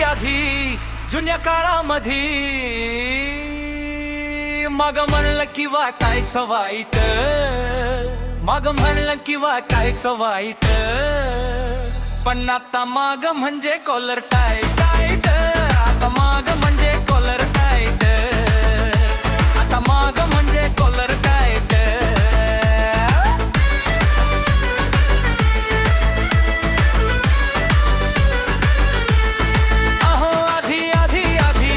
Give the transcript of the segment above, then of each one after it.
आधी जुन्या काळामध्ये मग म्हणलं की वाटायचं वाईट, मग म्हणलं की वाटायचं वाईट, पण आता माग म्हणजे कॉलर टाईट टाईट, आता माग म्हणजे कॉलर टाईट, आता माग म्हणजे कॉलर टाईट. अहो आधी आधी आधी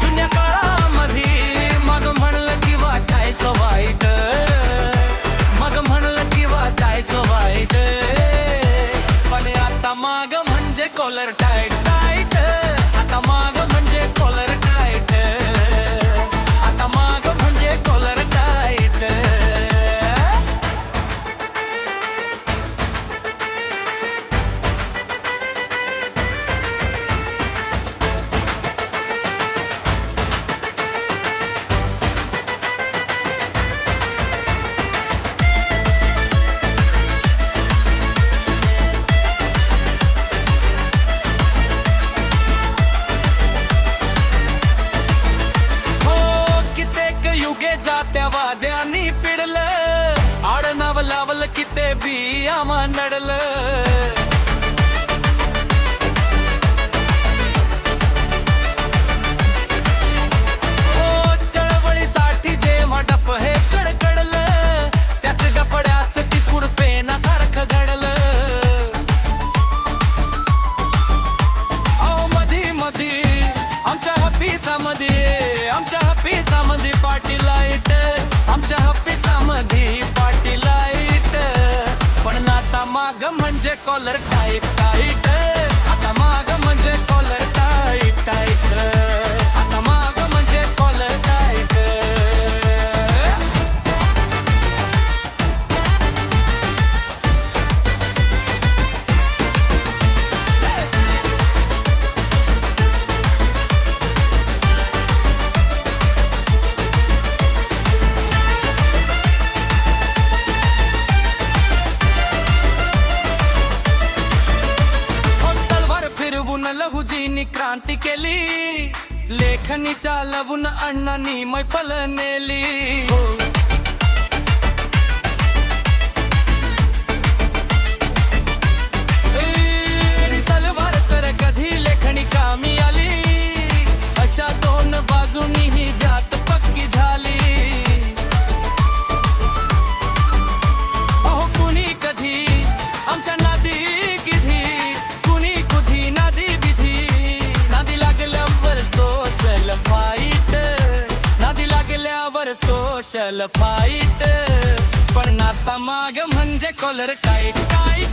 जुन्या काळामध्ये मग म्हणलं की वाटायचं वाईट, मग म्हणलं की वाटायचं वाईट, पण आता माग म्हणजे कॉलर टाईट टाईट, आता माग म्हणजे कॉलर टाईट, आता माग म्हणजे कॉलर टाईट. युगे जात्या वाद्यानी पिडलं, आडनाव लावलं की ते बी आम्हा नडलं. चळवळीसाठी जे मडप हे कडकडलं, त्याच डपड्याच ती पुरपेना सारखं घडलं. अहो मधी मधी आमच्या हपीसामध्ये, आमच्या हपीसामध्ये पार्टी लाईट, आमच्या हपीसामध्ये पार्टी लाईट, पण आता माग म्हणजे कॉलर टाईट टाईट, आता माग म्हणजे कॉलर टाईट टाईट, आता माग म्हणजे कॉलर टाईट. लहुजीनी क्रांती केली, लेखनी चालवून अण्णांनी मैफल नेली. तलवार तर कधी लेखणी कामी आली, अशा दोन बाजूनी ही जात पक्की झाली. अहो कुणी कधी आमच्या नादी किधी, कुणी कुधी नादी सोशल फाईट, नादी लागल्यावर सोशल फाईट, पण आता माग म्हणजे कॉलर टाईट टाईट,